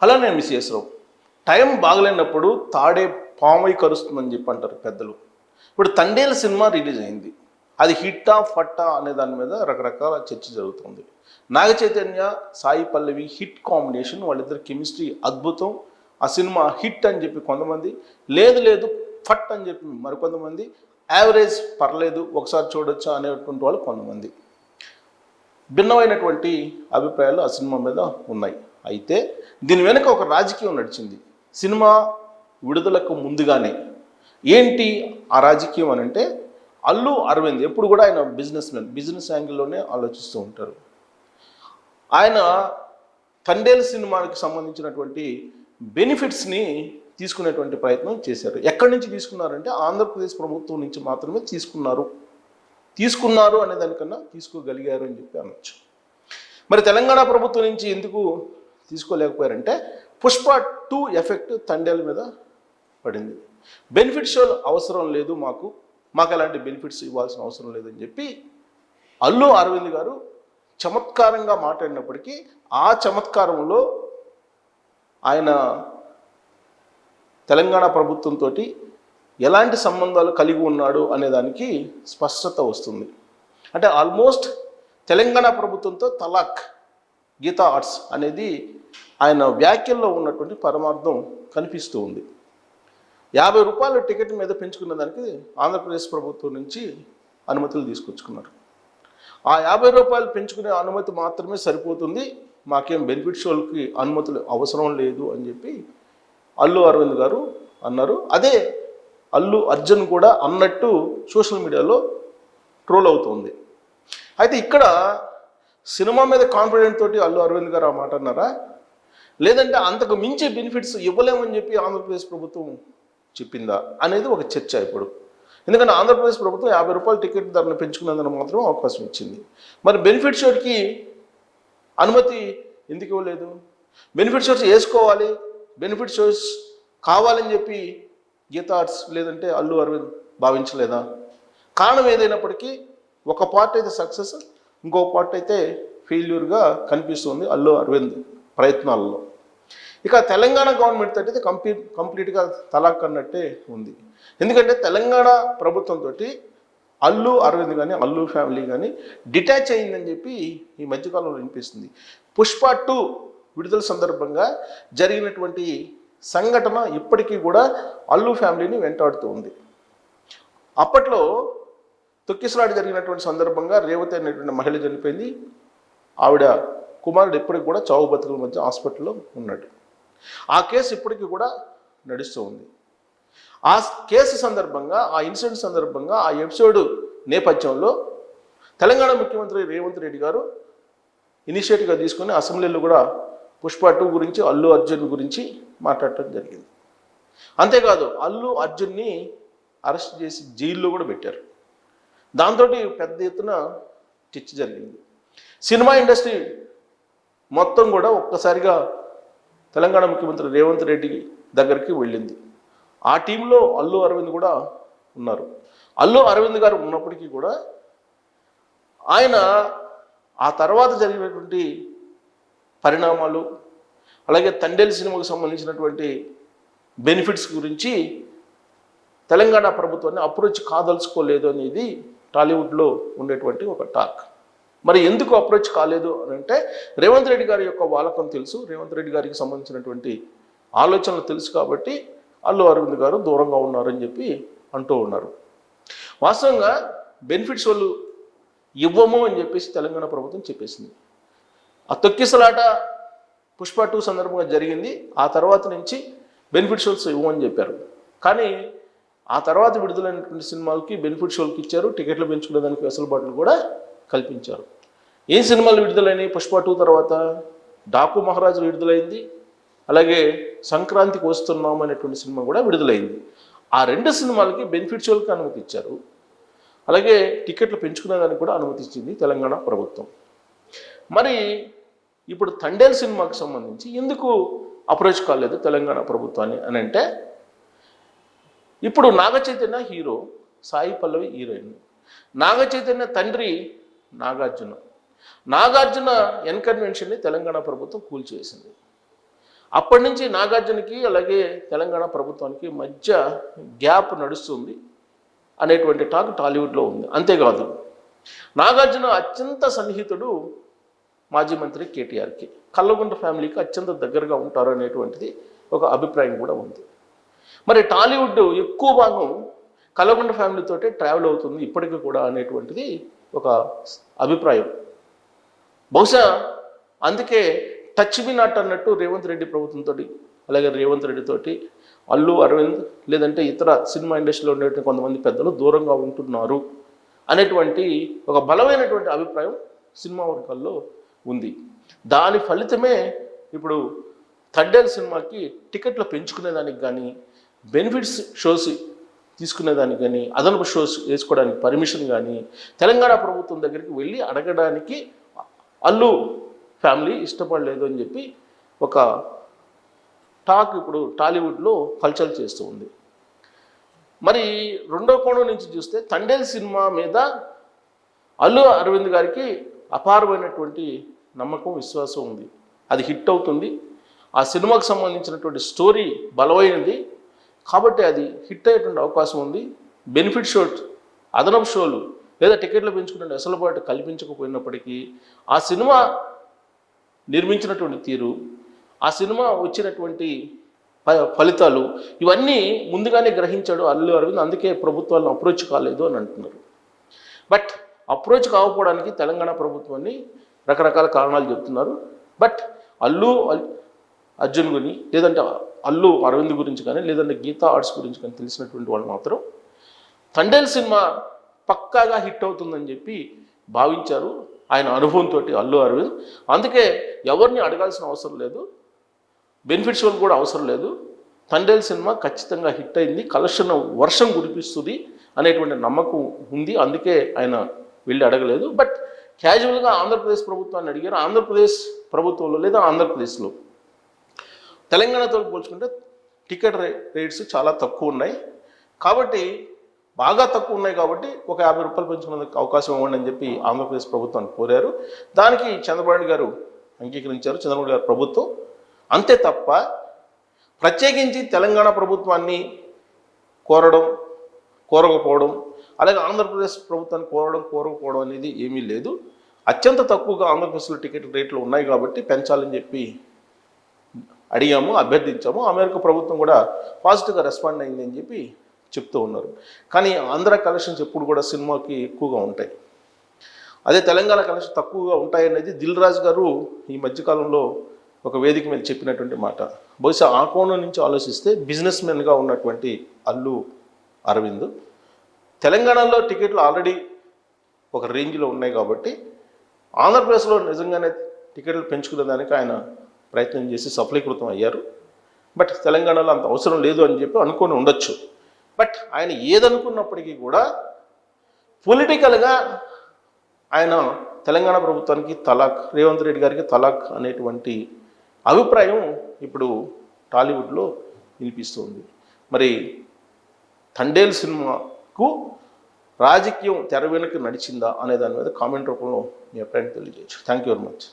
అలా నేను మిస్ చేసావు. టైం బాగలేనప్పుడు తాడే పామై కరుస్తుందని చెప్పి అంటారు పెద్దలు. ఇప్పుడు తండేల సినిమా రిలీజ్ అయింది. అది హిట్టా ఫట్టా అనే దాని మీద రకరకాల చర్చ జరుగుతుంది. నాగ చైతన్య, సాయి పల్లవి హిట్ కాంబినేషన్, వాళ్ళిద్దరు కెమిస్ట్రీ అద్భుతం. ఆ సినిమా హిట్ అని చెప్పి కొంతమంది, లేదు లేదు ఫట్ అని చెప్పి మరికొంతమంది, యావరేజ్ పర్లేదు ఒకసారి చూడొచ్చా అనేటువంటి వాళ్ళు కొంతమంది. భిన్నమైనటువంటి అభిప్రాయాలు ఆ సినిమా మీద ఉన్నాయి. అయితే దీని వెనుక ఒక రాజకీయం నడిచింది సినిమా విడుదలకు ముందుగానే. ఏంటి ఆ రాజకీయం అని అంటే, అల్లు అరవింద్ ఎప్పుడు కూడా ఆయన బిజినెస్ యాంగిల్లోనే ఆలోచిస్తూ ఉంటారు. ఆయన తండేల్ సినిమాకి సంబంధించినటువంటి బెనిఫిట్స్ని తీసుకునేటువంటి ప్రయత్నం చేశారు. ఎక్కడి నుంచి తీసుకున్నారంటే ఆంధ్రప్రదేశ్ ప్రభుత్వం నుంచి మాత్రమే తీసుకున్నారు అనే దానికన్నా తీసుకోగలిగారు అని చెప్పి అనొచ్చు. మరి తెలంగాణ ప్రభుత్వం నుంచి ఎందుకు తీసుకోలేకపోయారంటే, పుష్ప 2 ఎఫెక్ట్ తండేల మీద పడింది. బెనిఫిట్ షోలు అవసరం లేదు, మాకు అలాంటి బెనిఫిట్స్ ఇవ్వాల్సిన అవసరం లేదని చెప్పి అల్లు అరవింద్ గారు చమత్కారంగా మాట్లాడినప్పటికీ, ఆ చమత్కారంలో ఆయన తెలంగాణ ప్రభుత్వంతో ఎలాంటి సంబంధాలు కలిగి ఉన్నాడు అనేదానికి స్పష్టత వస్తుంది. అంటే ఆల్మోస్ట్ తెలంగాణ ప్రభుత్వంతో తలాక్ గీతా ఆర్ట్స్ అనేది ఆయన వ్యాఖ్యల్లో ఉన్నటువంటి పరమార్థం కనిపిస్తూ ఉంది. 50 రూపాయల టికెట్ మీద పెంచుకున్న దానికి ఆంధ్రప్రదేశ్ ప్రభుత్వం నుంచి అనుమతులు తీసుకొచ్చుకున్నారు. ఆ 50 రూపాయలు పెంచుకునే అనుమతి మాత్రమే సరిపోతుంది, మాకేం బెనిఫిట్ షోలకి అనుమతులు అవసరం లేదు అని చెప్పి అల్లు అరవింద్ గారు అన్నారు. అదే అల్లు అర్జున్ కూడా అన్నట్టు సోషల్ మీడియాలో ట్రోల్ అవుతుంది. అయితే ఇక్కడ సినిమా మీద కాన్ఫిడెంట్ తోటి అల్లు అరవింద్ గారు ఆ మాట అన్నారా, లేదంటే అంతకు మించి బెనిఫిట్స్ ఇవ్వలేమని చెప్పి ఆంధ్రప్రదేశ్ ప్రభుత్వం చెప్పిందా అనేది ఒక చర్చ ఇప్పుడు. ఎందుకంటే ఆంధ్రప్రదేశ్ ప్రభుత్వం 50 రూపాయల టికెట్ ధరను పెంచుకునేందుకు మాత్రం అవకాశం ఇచ్చింది. మరి బెనిఫిట్ షోకి అనుమతి ఎందుకు ఇవ్వలేదు? బెనిఫిట్ షోస్ వేసుకోవాలి, బెనిఫిట్ షోస్ కావాలని చెప్పి గీతా ఆర్ట్స్ లేదంటే అల్లు అరవింద్ భావించలేదా? కారణం ఏదైనప్పటికీ ఒక పార్ట్ అయితే సక్సెస్, ఇంకో పార్ట్ అయితే ఫెయిల్యూర్గా కనిపిస్తుంది అల్లు అరవింద్ ప్రయత్నాలలో. ఇక తెలంగాణ గవర్నమెంట్ అయితే కంప్లీట్గా తలాక్ అన్నట్టే ఉంది. ఎందుకంటే తెలంగాణ ప్రభుత్వంతో అల్లు అరవింద్ కానీ అల్లు ఫ్యామిలీ కానీ డిటాచ్ అయిందని చెప్పి ఈ మధ్యకాలంలో వినిపిస్తుంది. పుష్ప 2 విడుదల సందర్భంగా జరిగినటువంటి సంఘటన ఇప్పటికీ కూడా అల్లు ఫ్యామిలీని వెంటాడుతూ ఉంది. అప్పట్లో తొక్కిసలాట జరిగినటువంటి సందర్భంగా రేవతి అనేటువంటి మహిళ చనిపోయింది. ఆవిడ కుమారుడు ఇప్పటికి కూడా చావు బతుకుల మధ్య హాస్పిటల్లో ఉన్నాడు. ఆ కేసు ఇప్పటికీ కూడా నడుస్తూ ఉంది. ఆ కేసు సందర్భంగా, ఆ ఇన్సిడెంట్ సందర్భంగా, ఆ ఎపిసోడ్ నేపథ్యంలో తెలంగాణ ముఖ్యమంత్రి రేవంత్ రెడ్డి గారు ఇనిషియేటివ్గా తీసుకొని అసెంబ్లీలో కూడా పుష్ప 2 గురించి, అల్లు అర్జున్ గురించి మాట్లాడటం జరిగింది. అంతేకాదు అల్లు అర్జున్ని అరెస్ట్ చేసి జైల్లో కూడా పెట్టారు. దాంతో పెద్ద ఎత్తున చర్చ జరిగింది. సినిమా ఇండస్ట్రీ మొత్తం కూడా ఒక్కసారిగా తెలంగాణ ముఖ్యమంత్రి రేవంత్ రెడ్డి దగ్గరికి వెళ్ళింది. ఆ టీంలో అల్లు అరవింద్ కూడా ఉన్నారు. అల్లు అరవింద్ గారు ఉన్నప్పటికీ కూడా ఆయన ఆ తర్వాత జరిగినటువంటి పరిణామాలు, అలాగే తండేల్ సినిమాకు సంబంధించినటువంటి బెనిఫిట్స్ గురించి తెలంగాణ ప్రభుత్వాన్ని అప్రోచ్ కాదలుచుకోలేదు అనేది టాలీవుడ్లో ఉండేటువంటి ఒక టాక్. మరి ఎందుకు అప్రోచ్ కాలేదు అని అంటే, రేవంత్ రెడ్డి గారి యొక్క వాలకం తెలుసు, రేవంత్ రెడ్డి గారికి సంబంధించినటువంటి ఆలోచనలు తెలుసు కాబట్టి అల్లు అరవింద్ గారు దూరంగా ఉన్నారని చెప్పి అంటూ ఉన్నారు. వాస్తవంగా బెనిఫిట్స్ వాళ్ళు ఇవ్వము అని చెప్పేసి తెలంగాణ ప్రభుత్వం చెప్పేసింది. ఆ తొక్కిసలాట పుష్ప 2 సందర్భంగా జరిగింది. ఆ తర్వాత నుంచి బెనిఫిట్ షోస్ ఇవ్వమని చెప్పారు. కానీ ఆ తర్వాత విడుదలైనటువంటి సినిమాలకి బెనిఫిట్ షోలకి ఇచ్చారు, టికెట్లు పెంచుకునేదానికి వెసులుబాట్లు కూడా కల్పించారు. ఏ సినిమాలు విడుదలైనవి పుష్ప 2 తర్వాత? డాకు మహారాజు విడుదలైంది, అలాగే సంక్రాంతికి వస్తున్నాం అనేటువంటి సినిమా కూడా విడుదలైంది. ఆ 2 సినిమాలకి బెనిఫిట్ షోలకి అనుమతి ఇచ్చారు, అలాగే టికెట్లు పెంచుకునేదానికి కూడా అనుమతి ఇచ్చింది తెలంగాణ ప్రభుత్వం. మరి ఇప్పుడు తండేల్ సినిమాకి సంబంధించి ఎందుకు అప్రోచ్ కాలేదు తెలంగాణ ప్రభుత్వాన్ని అని అంటే, ఇప్పుడు నాగ చైతన్య హీరో, సాయి పల్లవి హీరోయిన్. నాగ చైతన్య తండ్రి నాగార్జున ఎన్కన్వెన్షన్ని తెలంగాణ ప్రభుత్వం కూల్చివేసింది. అప్పటి నుంచి నాగార్జునకి అలాగే తెలంగాణ ప్రభుత్వానికి మధ్య గ్యాప్ నడుస్తుంది అనేటువంటి టాక్ టాలీవుడ్లో ఉంది. అంతేకాదు నాగార్జున అత్యంత సన్నిహితుడు మాజీ మంత్రి కేటీఆర్కి, కల్వకుంట్ల ఫ్యామిలీకి అత్యంత దగ్గరగా ఉంటారు అనేటువంటిది ఒక అభిప్రాయం కూడా ఉంది. మరి టాలీవుడ్ ఎక్కువ భాగం కల్వకుంట్ల ఫ్యామిలీతోటే ట్రావెల్ అవుతుంది ఇప్పటికీ కూడా అనేటువంటిది ఒక అభిప్రాయం. బహుశా అందుకే టచ్ మీ నాట్ అన్నట్టు రేవంత్ రెడ్డి ప్రభుత్వంతో అలాగే రేవంత్ రెడ్డితోటి అల్లు అరవింద్ లేదంటే ఇతర సినిమా ఇండస్ట్రీలో ఉండేటువంటి కొంతమంది పెద్దలు దూరంగా ఉంటున్నారు అనేటువంటి ఒక బలమైనటువంటి అభిప్రాయం సినిమా వర్గాల్లో ఉంది. దాని ఫలితమే ఇప్పుడు థర్డేల్ సినిమాకి టికెట్లు పెంచుకునేదానికి కానీ, బెనిఫిట్స్ షోస్ తీసుకునేదానికి కానీ, అదనపు షోస్ వేసుకోవడానికి పర్మిషన్ కానీ తెలంగాణ ప్రభుత్వం దగ్గరికి వెళ్ళి అడగడానికి అల్లు ఫ్యామిలీ ఇష్టపడలేదు అని చెప్పి ఒక టాక్ ఇప్పుడు టాలీవుడ్లో హల్చల్ చేస్తూ ఉంది. మరి రెండో కోణం నుంచి చూస్తే తండేల్ సినిమా మీద అల్లు అరవింద్ గారికి అపారమైనటువంటి నమ్మకం, విశ్వాసం ఉంది. అది హిట్ అవుతుంది, ఆ సినిమాకు సంబంధించినటువంటి స్టోరీ బలమైనది కాబట్టి అది హిట్ అయ్యేటువంటి అవకాశం ఉంది. బెనిఫిట్ షో, అదనపు షోలు లేదా టికెట్లు పెంచుకునే వెసులుబాటు కల్పించకపోయినప్పటికీ ఆ సినిమా నిర్మించినటువంటి తీరు, ఆ సినిమా వచ్చినటువంటి ఫలితాలు ఇవన్నీ ముందుగానే గ్రహించాడు అల్లు అరవింద్. అందుకే ప్రభుత్వాలను అప్రోచ్ కాలేదు అని అంటున్నారు. బట్ అప్రోచ్ కాకపోవడానికి తెలంగాణ ప్రభుత్వాన్ని రకరకాల కారణాలు చెప్తున్నారు. బట్ అల్లు అర్జున్ గురించి లేదంటే అల్లు అరవింద్ గురించి కానీ లేదంటే గీతా ఆర్ట్స్ గురించి కానీ తెలిసినటువంటి వాళ్ళు మాత్రం తండేల్ సినిమా పక్కాగా హిట్ అవుతుందని చెప్పి భావించారు ఆయన అనుభవంతో అల్లు అరవింద్. అందుకే ఎవరిని అడగాల్సిన అవసరం లేదు, బెనిఫిట్స్ వాళ్ళు కూడా అవసరం లేదు, తండేల్ సినిమా ఖచ్చితంగా హిట్ అయింది, కలెక్షన్ వర్షం కురిపిస్తుంది అనేటువంటి నమ్మకం ఉంది. అందుకే ఆయన వెళ్ళి అడగలేదు. బట్ క్యాజువల్గా ఆంధ్రప్రదేశ్ ప్రభుత్వాన్ని అడిగారు. ఆంధ్రప్రదేశ్ ప్రభుత్వంలో లేదా ఆంధ్రప్రదేశ్లో తెలంగాణతో పోల్చుకుంటే టికెట్ రేట్స్ చాలా తక్కువ ఉన్నాయి కాబట్టి, బాగా తక్కువ ఉన్నాయి కాబట్టి ఒక 50 రూపాయలు పెంచుకునేందుకు అవకాశం ఇవ్వండి అని చెప్పి ఆంధ్రప్రదేశ్ ప్రభుత్వాన్ని కోరారు. దానికి చంద్రబాబు గారు అంగీకరించారు, చంద్రబాబు గారు ప్రభుత్వం. అంతే తప్ప ప్రత్యేకించి తెలంగాణ ప్రభుత్వాన్ని కోరకపోవడం అలాగే ఆంధ్రప్రదేశ్ ప్రభుత్వాన్ని కోరకపోవడం అనేది ఏమీ లేదు. అత్యంత తక్కువగా ఆంధ్రప్రదేశ్లో టికెట్ రేట్లు ఉన్నాయి కాబట్టి పెంచాలని చెప్పి అడిగాము, అభ్యర్థించాము. అమెరికా ప్రభుత్వం కూడా పాజిటివ్గా రెస్పాండ్ అయింది అని చెప్పి చెప్తూ ఉన్నారు. కానీ ఆంధ్ర కలెక్షన్స్ ఎప్పుడు కూడా సినిమాకి ఎక్కువగా ఉంటాయి, అదే తెలంగాణ కలెక్షన్ తక్కువగా ఉంటాయనేది దిల్ రాజు గారు ఈ మధ్యకాలంలో ఒక వేదిక మీద చెప్పినటువంటి మాట. బహుశా ఆ కోణం నుంచి ఆలోచిస్తే బిజినెస్ మెన్గా ఉన్నటువంటి అల్లు అరవింద్ తెలంగాణలో టికెట్లు ఆల్రెడీ ఒక రేంజ్లో ఉన్నాయి కాబట్టి ఆంధ్రప్రదేశ్లో నిజంగానే టికెట్లు పెంచుకునే దానికి ఆయన ప్రయత్నం చేసి సఫలీకృతం అయ్యారు. బట్ తెలంగాణలో అంత అవసరం లేదు అని చెప్పి అనుకొని ఉండొచ్చు. బట్ ఆయన ఏదనుకున్నప్పటికీ కూడా పొలిటికల్గా ఆయన తెలంగాణ ప్రభుత్వానికి తలాక్, రేవంత్ రెడ్డి గారికి తలాక్ అనేటువంటి అభిప్రాయం ఇప్పుడు టాలీవుడ్లో వినిపిస్తుంది. మరి తండేల్ సినిమాకు రాజకీయం తెర వెనుక నడిచిందా అనే దాని మీద కామెంట్ రూపంలో మీ అభిప్రాయం తెలియజేయచ్చు. Thank you very much.